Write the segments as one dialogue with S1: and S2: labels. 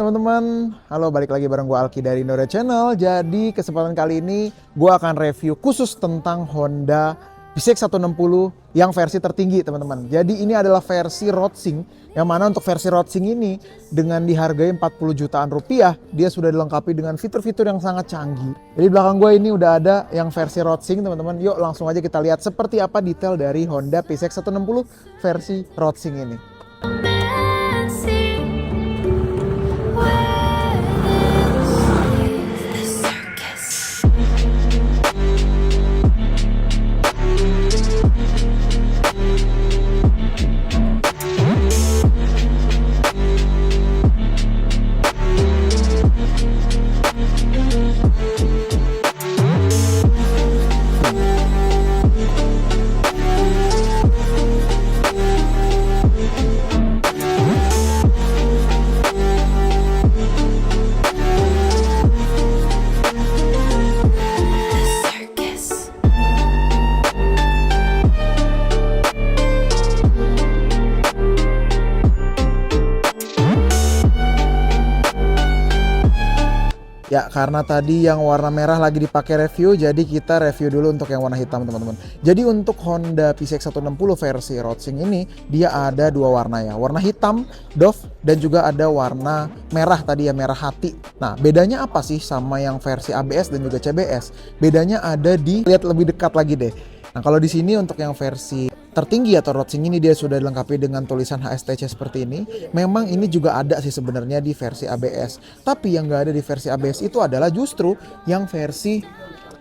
S1: teman-teman, halo, balik lagi bareng gue Alki dari Indora Channel. Jadi kesempatan kali ini gue akan review khusus tentang Honda PCX160 yang versi tertinggi teman-teman. Jadi ini adalah versi Roadsync, yang mana untuk versi Roadsync ini dengan dihargai 40 jutaan rupiah, dia sudah dilengkapi dengan fitur-fitur yang sangat canggih. Jadi belakang gue ini udah ada yang versi Roadsync teman-teman. Yuk langsung aja kita lihat seperti apa detail dari Honda PCX160 versi Roadsync ini. Ya, karena tadi yang warna merah lagi dipakai review, jadi kita review dulu untuk yang warna hitam teman-teman. Jadi untuk Honda PCX160 versi Roadsync ini, dia ada dua warna ya. Warna hitam, doff, dan juga ada warna merah tadi ya, merah hati. Nah, bedanya apa sih sama yang versi ABS dan juga CBS? Bedanya ada di, lihat lebih dekat lagi deh. Nah, kalau di sini untuk yang versi tertinggi atau Roadsync ini dia sudah dilengkapi dengan tulisan HSTC seperti ini. Memang ini juga ada sih sebenarnya di versi ABS. Tapi yang nggak ada di versi ABS itu adalah justru yang versi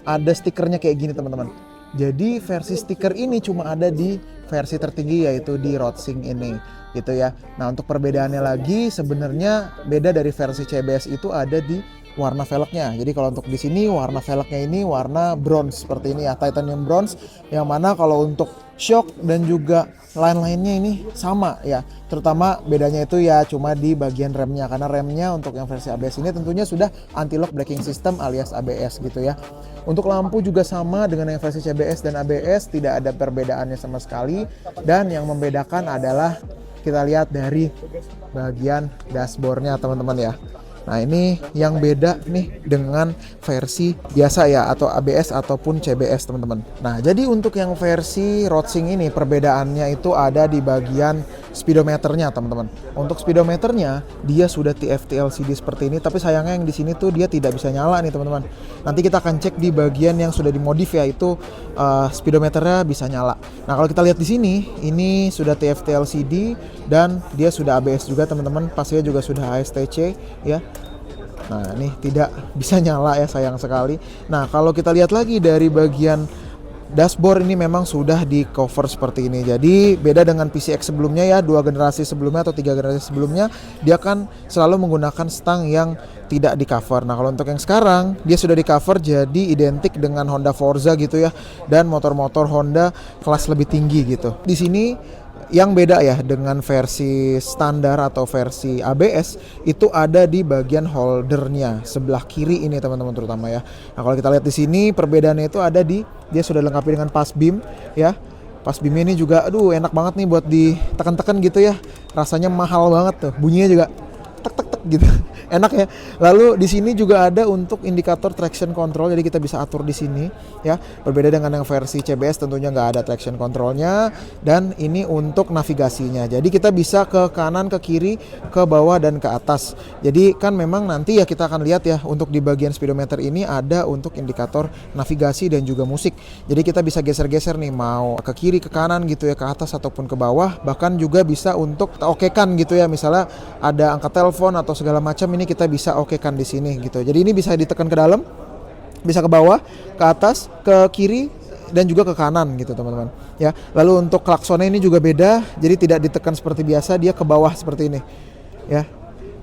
S1: ada stikernya kayak gini teman-teman. Jadi versi stiker ini cuma ada di versi tertinggi yaitu di Roadsync ini gitu ya. Nah, untuk perbedaannya lagi sebenarnya beda dari versi CBS itu ada di warna velgnya. Jadi kalau untuk di sini warna velgnya ini warna bronze seperti ini ya, titanium bronze, yang mana kalau untuk shock dan juga lain-lainnya ini sama ya. Terutama bedanya itu ya cuma di bagian remnya, karena remnya untuk yang versi ABS ini tentunya sudah anti-lock braking system alias ABS gitu ya. Untuk lampu juga sama dengan yang versi CBS dan ABS, tidak ada perbedaannya sama sekali. Dan yang membedakan adalah kita lihat dari bagian dashboardnya teman-teman ya. Nah, ini yang beda nih dengan versi biasa ya, atau ABS ataupun CBS teman-teman. Nah, jadi untuk yang versi Roadsync ini perbedaannya itu ada di bagian speedometernya teman-teman. Untuk speedometernya dia sudah TFT LCD seperti ini, tapi sayangnya yang di sini tuh dia tidak bisa nyala nih teman-teman. Nanti kita akan cek di bagian yang sudah dimodif ya, itu speedometernya bisa nyala. Nah, kalau kita lihat di sini, ini sudah TFT LCD dan dia sudah ABS juga teman-teman. Pasnya juga sudah HSTC ya. Nah, ini tidak bisa nyala ya, sayang sekali. Nah, kalau kita lihat lagi dari bagian dashboard ini memang sudah di cover seperti ini. Jadi beda dengan PCX sebelumnya ya, 2 generasi sebelumnya atau 3 generasi sebelumnya, dia kan selalu menggunakan stang yang tidak di cover. Nah, kalau untuk yang sekarang dia sudah di cover, jadi identik dengan Honda Forza gitu ya, dan motor-motor Honda kelas lebih tinggi gitu. Di sini yang beda ya dengan versi standar atau versi ABS itu ada di bagian holdernya sebelah kiri ini teman-teman terutama ya. Nah, kalau kita lihat di sini perbedaannya itu ada di dia sudah dilengkapi dengan pas beam ya. Pas beam ini juga aduh enak banget nih buat ditekan-tekan gitu ya. Rasanya mahal banget tuh. Bunyinya juga tek tek tek gitu. Enak ya. Lalu di sini juga ada untuk indikator traction control, jadi kita bisa atur di sini ya. Berbeda dengan yang versi CBS tentunya nggak ada traction controlnya, dan ini untuk navigasinya. Jadi kita bisa ke kanan, ke kiri, ke bawah dan ke atas. Jadi kan memang nanti ya kita akan lihat ya untuk di bagian speedometer ini ada untuk indikator navigasi dan juga musik. Jadi kita bisa geser-geser nih mau ke kiri, ke kanan gitu ya, ke atas ataupun ke bawah. Bahkan juga bisa untuk okekan gitu ya. Misalnya ada angka telepon atau segala macam, ini kita bisa okekan di sini gitu. Jadi ini bisa ditekan ke dalam, bisa ke bawah, ke atas, ke kiri dan juga ke kanan gitu teman-teman. Ya. Lalu untuk klaksonnya ini juga beda. Jadi tidak ditekan seperti biasa, dia ke bawah seperti ini. Ya.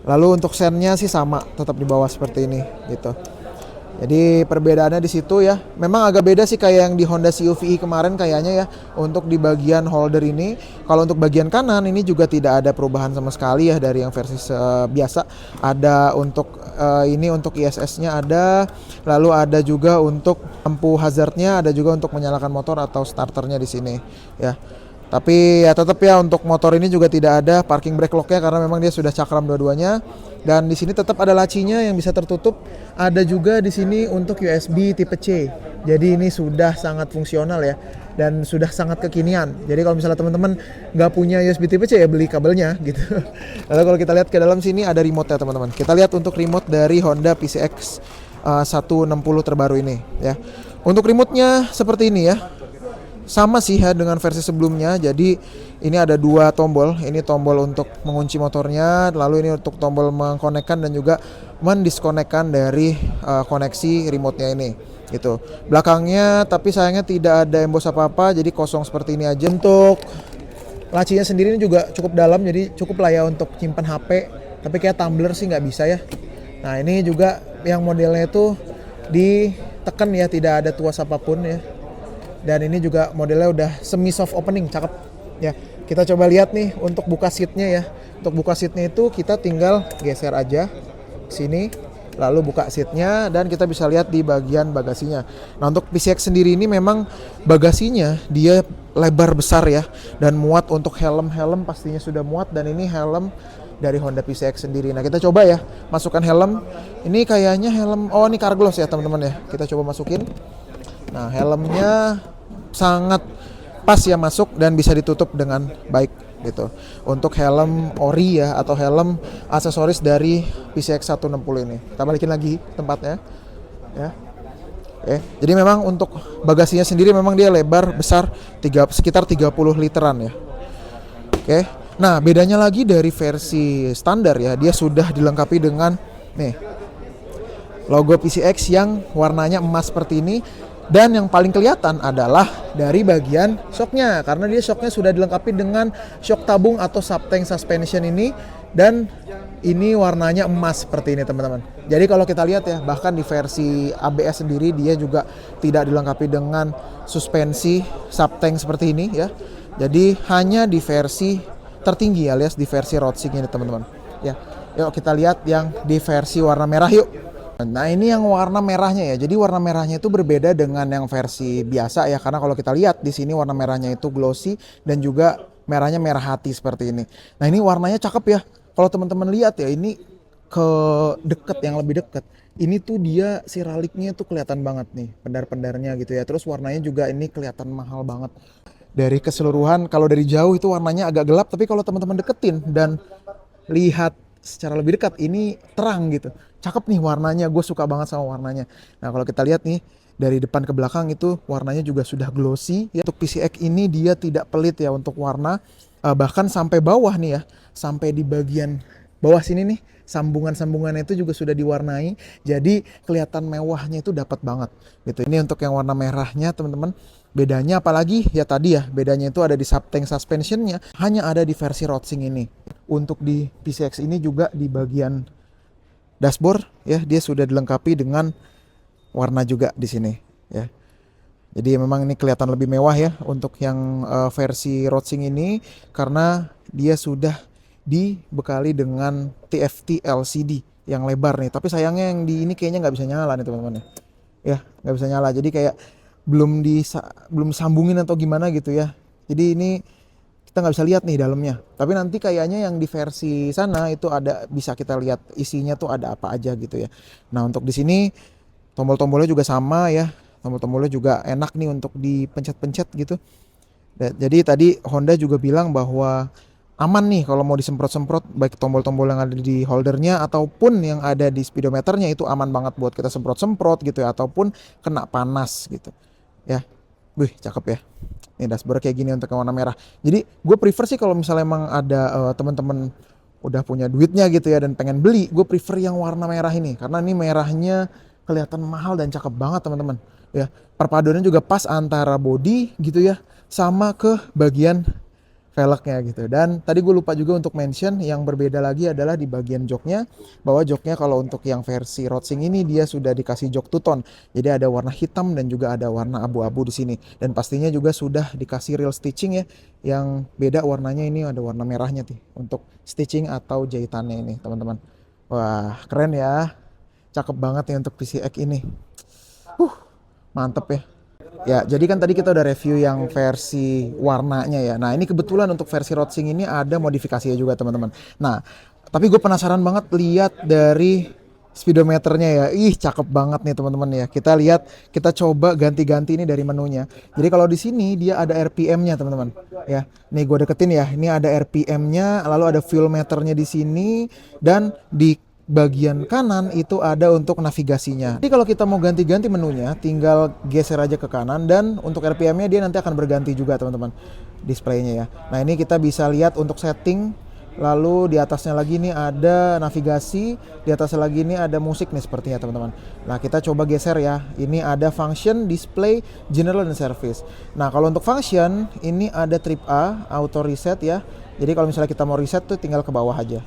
S1: Lalu untuk sennya sih sama, tetap di bawah seperti ini gitu. Jadi perbedaannya di situ ya. Memang agak beda sih kayak yang di Honda CUV kemarin kayaknya ya. Untuk di bagian holder ini, kalau untuk bagian kanan ini juga tidak ada perubahan sama sekali ya dari yang versi biasa. Ada untuk ini untuk ISS-nya ada, lalu ada juga untuk lampu hazardnya, ada juga untuk menyalakan motor atau starternya di sini ya. Tapi ya tetap ya untuk motor ini juga tidak ada parking brake lock-nya karena memang dia sudah cakram dua-duanya. Dan di sini tetap ada lacinya yang bisa tertutup. Ada juga di sini untuk USB tipe C. Jadi ini sudah sangat fungsional ya dan sudah sangat kekinian. Jadi kalau misalnya teman-teman nggak punya USB tipe C ya beli kabelnya gitu. Lalu kalau kita lihat ke dalam sini ada remote ya teman-teman. Kita lihat untuk remote dari Honda PCX 160 terbaru ini ya. Untuk remote-nya seperti ini ya. Sama sih ya dengan versi sebelumnya. Jadi ini ada dua tombol. Ini tombol untuk mengunci motornya, lalu ini untuk tombol mengkonekkan dan juga mendiskonekkan dari koneksi remote-nya ini. Gitu. Belakangnya tapi sayangnya tidak ada embos apa-apa, jadi kosong seperti ini aja. Untuk lacinya sendiri ini juga cukup dalam, jadi cukup lah ya untuk simpan HP. Tapi kayak tumbler sih nggak bisa ya. Nah ini juga yang modelnya itu ditekan ya, tidak ada tuas apapun ya. Dan ini juga modelnya udah semi soft opening, cakep ya. Kita coba lihat nih untuk buka seatnya ya. Untuk buka seatnya itu kita tinggal geser aja sini, lalu buka seatnya dan kita bisa lihat di bagian bagasinya. Nah untuk PCX sendiri ini memang bagasinya dia lebar besar ya dan muat. Untuk helm pastinya sudah muat dan ini helm dari Honda PCX sendiri. Nah kita coba ya masukkan helm. Ini kayaknya helm, oh ini Carglass ya teman-teman ya. Kita coba masukin. Nah helmnya sangat pas ya masuk dan bisa ditutup dengan baik gitu. Untuk helm ori ya atau helm aksesoris dari PCX 160 ini. Kita balikin lagi tempatnya ya. Oke. Jadi memang untuk bagasinya sendiri memang dia lebar besar sekitar 30 literan ya. Oke. Nah, bedanya lagi dari versi standar ya, dia sudah dilengkapi dengan nih logo PCX yang warnanya emas seperti ini. Dan yang paling kelihatan adalah dari bagian shocknya, karena dia shocknya sudah dilengkapi dengan shock tabung atau subtank suspension ini, dan ini warnanya emas seperti ini teman-teman. Jadi kalau kita lihat ya, bahkan di versi ABS sendiri dia juga tidak dilengkapi dengan suspensi subtank seperti ini ya. Jadi hanya di versi tertinggi alias di versi road-sig ini teman-teman. Ya, yuk kita lihat yang di versi warna merah yuk. Nah ini yang warna merahnya ya. Jadi warna merahnya itu berbeda dengan yang versi biasa ya. Karena kalau kita lihat di sini warna merahnya itu glossy dan juga merahnya merah hati seperti ini. Nah ini warnanya cakep ya. Kalau teman-teman lihat ya, ini ke deket, yang lebih deket. Ini tuh dia siraliknya tuh kelihatan banget nih, pendar-pendarnya gitu ya. Terus warnanya juga ini kelihatan mahal banget. Dari keseluruhan kalau dari jauh itu warnanya agak gelap, tapi kalau teman-teman deketin dan lihat secara lebih dekat ini terang gitu. Cakep nih warnanya, gue suka banget sama warnanya. Nah kalau kita lihat nih dari depan ke belakang itu warnanya juga sudah glossy ya. Untuk PCX ini dia tidak pelit ya untuk warna, bahkan sampai bawah nih ya, sampai di bagian bawah sini nih sambungan-sambungannya itu juga sudah diwarnai, jadi kelihatan mewahnya itu dapat banget gitu. Ini untuk yang warna merahnya teman-teman. Bedanya apalagi ya tadi ya, bedanya itu ada di subtank suspensionnya, hanya ada di versi Roadsing ini. Untuk di PCX ini juga di bagian dashboard ya, dia sudah dilengkapi dengan warna juga di sini ya. Jadi memang ini kelihatan lebih mewah ya untuk yang versi Roadsing ini, karena dia sudah dibekali dengan TFT LCD yang lebar nih. Tapi sayangnya yang di ini kayaknya nggak bisa nyala nih teman-teman ya, nggak bisa nyala. Jadi kayak belum sambungin atau gimana gitu ya. Jadi ini kita nggak bisa lihat nih dalamnya. Tapi nanti kayaknya yang di versi sana itu ada, bisa kita lihat isinya tuh ada apa aja gitu ya. Nah untuk di sini tombol-tombolnya juga sama ya. Tombol-tombolnya juga enak nih untuk dipencet-pencet gitu. Jadi tadi Honda juga bilang bahwa aman nih kalau mau disemprot-semprot, baik tombol-tombol yang ada di holdernya ataupun yang ada di speedometernya itu aman banget buat kita semprot-semprot gitu ya, ataupun kena panas gitu ya. Wih cakep ya. Ini dashboard kayak gini untuk yang warna merah. Jadi gue prefer sih kalau misalnya emang ada teman-teman udah punya duitnya gitu ya dan pengen beli, gue prefer yang warna merah ini karena ini merahnya kelihatan mahal dan cakep banget teman-teman ya. Perpaduannya juga pas antara body gitu ya sama ke bagian velgnya gitu. Dan tadi gue lupa juga untuk mention yang berbeda lagi adalah di bagian joknya, bahwa joknya kalau untuk yang versi Roadsing ini dia sudah dikasih jok two tone. Jadi ada warna hitam dan juga ada warna abu-abu di sini. Dan pastinya juga sudah dikasih real stitching ya. Yang beda warnanya ini ada warna merahnya nih untuk stitching atau jahitannya ini teman-teman. Wah keren ya. Cakep banget nih untuk PCX ini. Mantep ya. Ya, jadi kan tadi kita udah review yang versi warnanya ya. Nah, ini kebetulan untuk versi Rodsing ini ada modifikasinya juga teman-teman. Nah, tapi gue penasaran banget lihat dari speedometernya ya. Ih, cakep banget nih teman-teman ya. Kita lihat, kita coba ganti-ganti ini dari menunya. Jadi kalau di sini dia ada RPM-nya teman-teman. Ya, nih gue deketin ya. Ini ada RPM-nya, lalu ada fuel meternya di sini dan di bagian kanan itu ada untuk navigasinya. Jadi kalau kita mau ganti-ganti menunya, tinggal geser aja ke kanan dan untuk RPM-nya dia nanti akan berganti juga teman-teman displaynya ya. Nah ini kita bisa lihat untuk setting, lalu di atasnya lagi nih ada navigasi, di atasnya lagi nih ada musik nih sepertinya teman-teman. Nah kita coba geser ya, ini ada function, display, general, dan service. Nah kalau untuk function, ini ada trip A, auto reset ya. Jadi kalau misalnya kita mau reset tuh tinggal ke bawah aja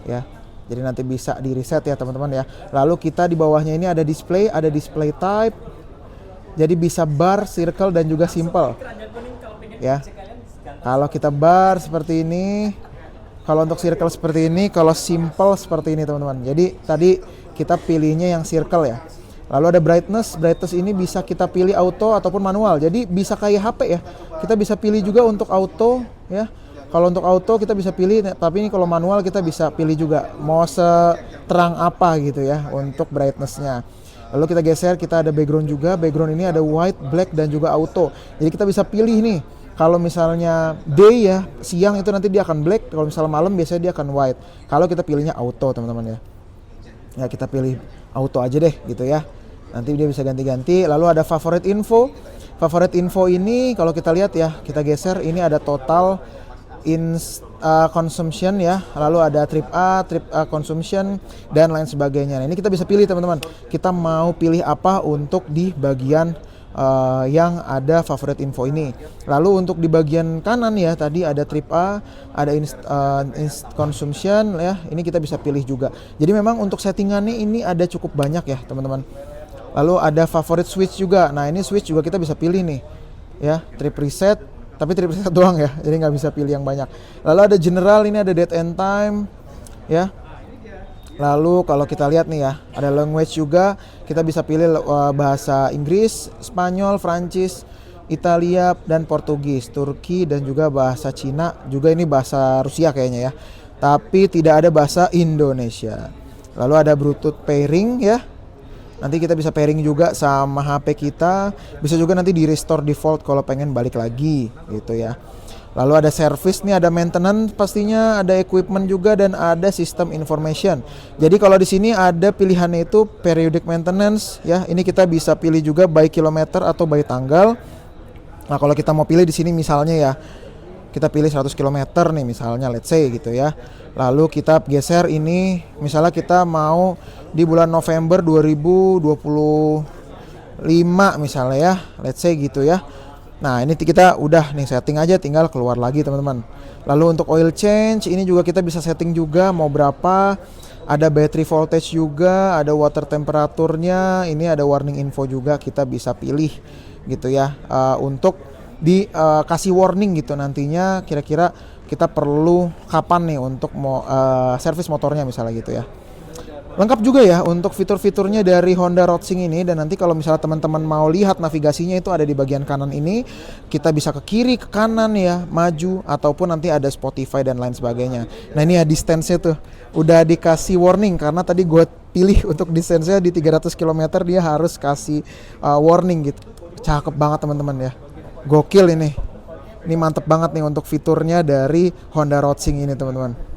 S1: ya. Jadi nanti bisa di reset ya teman-teman ya. Lalu kita di bawahnya ini ada display type. Jadi bisa bar, circle, dan juga simple. Ya. Kalau kita bar seperti ini, kalau untuk circle seperti ini, kalau simple seperti ini teman-teman. Jadi tadi kita pilihnya yang circle ya. Lalu ada brightness ini bisa kita pilih auto ataupun manual. Jadi bisa kayak HP ya. Kita bisa pilih juga untuk auto ya. Kalau untuk auto kita bisa pilih, tapi ini kalau manual kita bisa pilih juga mau seterang apa gitu ya untuk brightness-nya. Lalu kita geser, kita ada background juga. Background ini ada white, black, dan juga auto. Jadi kita bisa pilih nih. Kalau misalnya day ya, siang itu nanti dia akan black. Kalau misalnya malam biasanya dia akan white. Kalau kita pilihnya auto teman-teman ya. Ya kita pilih auto aja deh gitu ya. Nanti dia bisa ganti-ganti. Lalu ada favorite info. Favorite info ini kalau kita lihat ya, kita geser, ini ada total consumption ya, lalu ada trip A consumption dan lain sebagainya. Nah, ini kita bisa pilih teman-teman, kita mau pilih apa untuk di bagian yang ada favorite info ini. Lalu untuk di bagian kanan ya, tadi ada trip A, ada consumption ya, ini kita bisa pilih juga. Jadi memang untuk settingannya ini ada cukup banyak ya teman-teman. Lalu ada favorite switch juga. Nah ini switch juga kita bisa pilih nih ya, trip reset. Tapi trip reset doang ya, jadi nggak bisa pilih yang banyak. Lalu ada general, ini ada date and time ya. Lalu kalau kita lihat nih ya, ada language juga, kita bisa pilih bahasa Inggris, Spanyol, Prancis, Italia, dan Portugis, Turki, dan juga bahasa Cina. Juga ini bahasa Rusia kayaknya ya, tapi tidak ada bahasa Indonesia. Lalu ada Bluetooth pairing ya. Nanti kita bisa pairing juga sama HP kita. Bisa juga nanti di restore default kalau pengen balik lagi gitu ya. Lalu ada service nih, ada maintenance pastinya, ada equipment juga, dan ada system information. Jadi kalau di sini ada pilihannya itu periodic maintenance ya. Ini kita bisa pilih juga by kilometer atau by tanggal. Nah kalau kita mau pilih di sini misalnya ya, kita pilih 100 km nih misalnya, let's say gitu ya. Lalu kita geser ini, misalnya kita mau di bulan November 2025 misalnya ya, let's say gitu ya. Nah ini kita udah nih setting aja, tinggal keluar lagi teman-teman. Lalu untuk oil change ini juga kita bisa setting juga mau berapa. Ada battery voltage juga, ada water temperaturnya, ini ada warning info juga kita bisa pilih gitu ya, untuk kasih warning gitu nantinya kira-kira kita perlu kapan nih untuk servis motornya misalnya gitu ya. Lengkap juga ya untuk fitur-fiturnya dari Honda Rodsing ini. Dan nanti kalau misalnya teman-teman mau lihat navigasinya itu ada di bagian kanan ini. Kita bisa ke kiri, ke kanan ya, maju, ataupun nanti ada Spotify dan lain sebagainya. Nah ini ya distance-nya tuh udah dikasih warning, karena tadi gue pilih untuk distance-nya di 300 km dia harus kasih warning gitu. Cakep banget teman-teman ya, gokil ini mantep banget nih untuk fiturnya dari Honda Rodsing ini teman-teman.